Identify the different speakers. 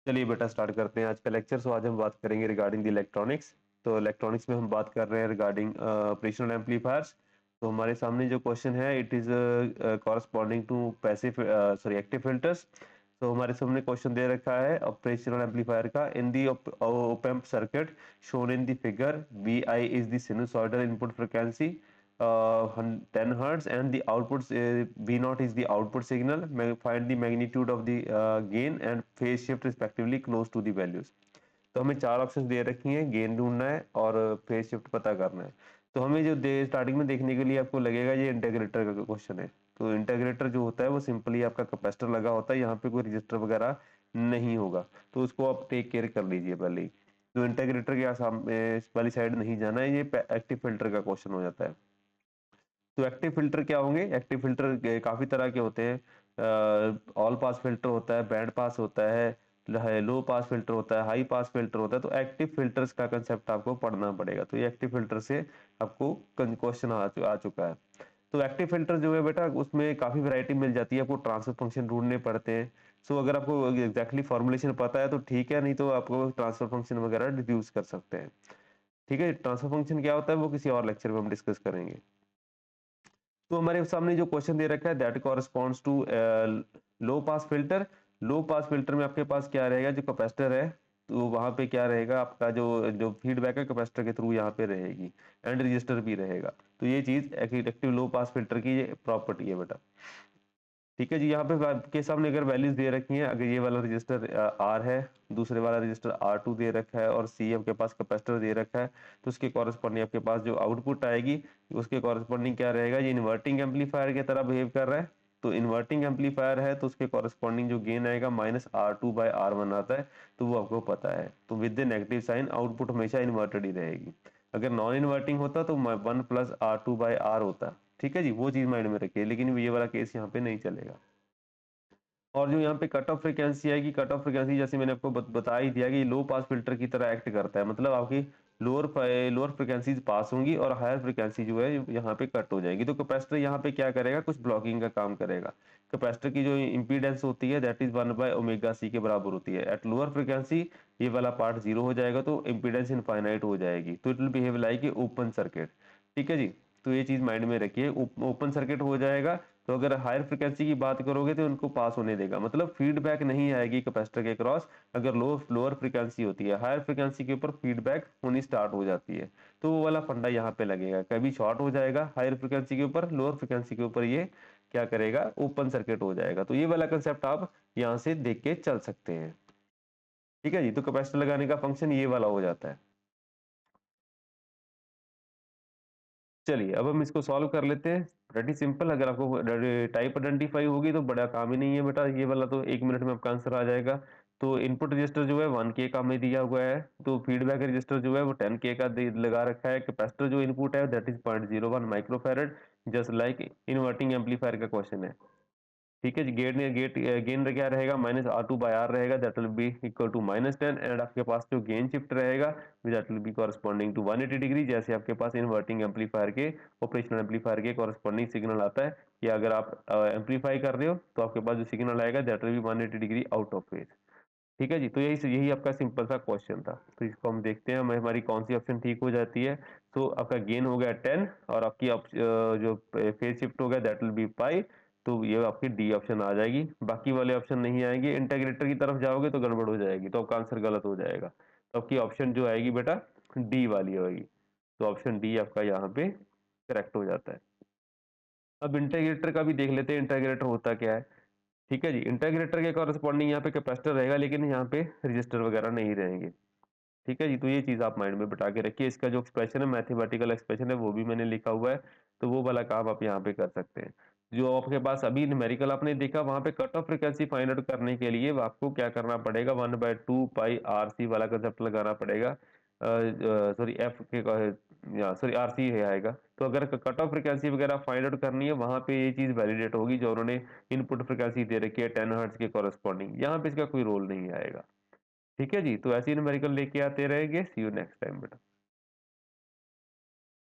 Speaker 1: चलिए बेटा स्टार्ट करते हैं आज का लेक्चर। सो आज हम बात करेंगे रिगार्डिंग द इलेक्ट्रॉनिक्स। तो इलेक्ट्रॉनिक्स में हम बात कर रहे हैं रिगार्डिंग ऑपरेशनल एम्पलीफायर्स। तो हमारे सामने जो क्वेश्चन है it is corresponding to passive sorry active filters. तो हमारे सामने क्वेश्चन दे रखा है ऑपरेशनल एम्पलीफायर का in the op amp circuit shown in the figure V I is the sinusoidal input frequency 10 hertz and the output V naught is the output signal. Find the magnitude of the gain and phase shift respectively close to the values. तो हमें चार option दे रखी हैं, gain ढूंढना है और phase shift पता करना है। तो हमें जो दे स्टार्टिंग में देखने के लिए आपको लगेगा ये इंटीग्रेटर का क्वेश्चन है। तो इंटीग्रेटर जो होता है वो सिंपली आपका कैपेसिटर लगा होता है, यहाँ पे कोई रजिस्टर वगैरह नहीं होगा, तो उसको आप टेक केयर कर लीजिए पहले ही। तो इंटीग्रेटर के सामने वाली साइड नहीं जाना है, ये एक्टिव फिल्टर का क्वेश्चन हो जाता है। तो एक्टिव फिल्टर क्या होंगे? एक्टिव फिल्टर काफी तरह के होते हैं। ऑल पास फिल्टर होता है, बैंड पास होता है, लो पास फिल्टर होता है, हाई पास फिल्टर होता है। तो एक्टिव फिल्टर्स का कंसेप्ट आपको पढ़ना पड़ेगा। तो ये एक्टिव फिल्टर से आपको क्वेश्चन आ चुका है। तो एक्टिव फिल्टर जो है बेटा उसमें काफी वैरायटी मिल जाती है, आपको ट्रांसफर फंक्शन ढूंढने पड़ते हैं। सो अगर आपको एग्जैक्टली फॉर्मुलेशन पता है तो ठीक है, नहीं तो आपको ट्रांसफर फंक्शन वगैरह डिड्यूस कर सकते हैं। ठीक है, ट्रांसफर फंक्शन क्या होता है वो किसी और लेक्चर में हम डिस्कस करेंगे। तो हमारे सामने जो क्वेश्चन दे रखा है that corresponds to low pass filter. Low pass filter में आपके पास क्या रहेगा, जो कैपेसिटर है तो वहां पे क्या रहेगा, आपका जो जो फीडबैक है कैपेसिटर के थ्रू यहाँ पे रहेगी, एंड रजिस्टर भी रहेगा। तो ये चीज एक्टिव लो पास फिल्टर की ये प्रॉपर्टी है बेटा। ठीक है जी, यहाँ पे आपके सामने अगर वैल्यूज दे रखी हैं, अगर ये वाला रजिस्टर आर है, दूसरे वाला रजिस्टर आर टू दे रखा है और सी आपके पास कैपेसिटर दे रखा है, तो उसके कॉरेस्पॉन्डिंग आपके पास जो आउटपुट आएगी उसके कॉरेस्पॉन्डिंग क्या रहेगा, ये इन्वर्टिंग एम्पलीफायर की तरह बिहेव कर रहा है। तो इन्वर्टिंग एम्पलीफायर है तो उसके कॉरेस्पॉन्डिंग जो गेन आएगा -R2/R1 आता है, तो वो आपको पता है। तो with the negative sign output हमेशा इन्वर्टेड ही रहेगी। अगर नॉन इन्वर्टिंग होता तो 1+R2/R होता। ठीक है जी, वो चीज माइंड में रखिए, लेकिन ये वाला केस यहाँ पे नहीं चलेगा। और जो यहाँ पे कट ऑफ फ्रीक्वेंसी आएगी, कट ऑफ फ्रीक्वेंसी जैसे मैंने आपको बता ही दिया कि लो पास फिल्टर की तरह एक्ट करता है। मतलब आपकी लोअर फ्रीक्वेंसीज पास होंगी और हायर फ्रीक्वेंसी जो है यहाँ पे कट हो जाएगी। तो कैपेसिटर यहाँ पे क्या करेगा, कुछ ब्लॉकिंग का काम करेगा। कैपेसिटर की जो इम्पीडेंस होती है दैट इज 1/ω/c के बराबर होती है। एट लोअर फ्रीक्वेंसी ये वाला पार्ट जीरो हो जाएगा, तो इम्पीडेंस इनफाइनाइट हो जाएगी, तो it will behave like a open circuit. ठीक है जी, तो ये चीज माइंड में रखिए, ओपन सर्किट हो जाएगा। तो अगर हायर फ्रिक्वेंसी की बात करोगे तो उनको पास होने देगा, मतलब फीडबैक नहीं आएगी कैपेसिटर के क्रॉस। अगर लोअर फ्रिक्वेंसी होती है, हायर फ्रिक्वेंसी के ऊपर फीडबैक होनी स्टार्ट हो जाती है, तो वो वाला फंडा यहाँ पे लगेगा, कभी शॉर्ट हो जाएगा हायर फ्रिक्वेंसी के ऊपर, लोअर फ्रिक्वेंसी के ऊपर ये क्या करेगा, ओपन सर्किट हो जाएगा। तो ये वाला कंसेप्ट आप यहाँ से देख के चल सकते हैं। ठीक है जी, तो कैपेसिटर लगाने का फंक्शन ये वाला हो जाता है। चलिए अब हम इसको सॉल्व कर लेते हैं। प्रेटी सिंपल, अगर आपको टाइप आइडेंटिफाई होगी तो बड़ा काम ही नहीं है बेटा, ये वाला तो 1 मिनट में आपका आंसर आ जाएगा। तो इनपुट रजिस्टर जो है 1K का हमें दिया हुआ है, तो फीडबैक रजिस्टर जो है वो 10K का लगा रखा है। कैपेसिटर जो इनपुट है that is 0.01 microfarad, just like inverting amplifier का क्वेश्चन है। ठीक है जी, गेन क्या रहेगा, -R2/R रहेगा, that will be equal to -10। And आपके पास जो गेन शिफ्ट रहेगा that will be corresponding to 180 degree, जैसे आपके पास इन्वर्टिंग एम्पलीफायर के ऑपरेशनल एम्पलीफायर के कॉरेस्पॉन्डिंग सिग्नल आता है, कि अगर आप एम्पलीफाई कर रहे हो तो आपके पास जो सिग्नल आएगा that will B 180 degree out of phase. ठीक है जी, तो यही यही आपका सिंपल सा क्वेश्चन था। तो इसको हम देखते हैं हमारी कौन सी ऑप्शन ठीक हो जाती है। तो आपका गेन हो गया 10 और आपकी जो फेज शिफ्ट हो गया दैट विल बी पाई। तो ये आपकी डी ऑप्शन आ जाएगी, बाकी वाले ऑप्शन नहीं आएंगे। इंटीग्रेटर की तरफ जाओगे तो गड़बड़ हो जाएगी, तो आपका आंसर गलत हो जाएगा। तो आपकी ऑप्शन जो आएगी बेटा डी वाली होगी। तो ऑप्शन डी आपका यहाँ पे करेक्ट हो जाता है। अब इंटीग्रेटर का भी देख लेते हैं, इंटीग्रेटर होता क्या है। ठीक है जी, इंटीग्रेटर के कॉरेस्पॉन्डिंग यहाँ पे कैपेसिटर रहेगा, लेकिन यहाँ पे रजिस्टर वगैरह नहीं रहेंगे। ठीक है जी, तो ये चीज आप माइंड में बिठा के रखिए। इसका जो एक्सप्रेशन है, मैथमेटिकल एक्सप्रेशन है, वो भी मैंने लिखा हुआ है, तो वो वाला काम आप यहाँ पे कर सकते हैं। जो आपके पास अभी न्यूमेरिकल आपने देखा, वहां पे cut off frequency find out करने के लिए आपको क्या करना पड़ेगा, 1/2 पाई RC वाला कंसेप्ट लगाना पड़ेगा। सॉरी एफ के सॉरी RC है आएगा। तो अगर कट ऑफ फ्रिक्वेंसी वगैरह फाइंड आउट करनी है, वहां पे ये चीज वैलिडेट होगी जो उन्होंने इनपुट फ्रिक्वेंसी दे रखी है 10 हर्ट्ज के कॉरेस्पॉन्डिंग, यहाँ पे इसका कोई रोल नहीं आएगा। ठीक है जी, तो ऐसे ही न्यूमेरिकल लेके आते रहेंगे। सी यू नेक्स्ट टाइम बेटा।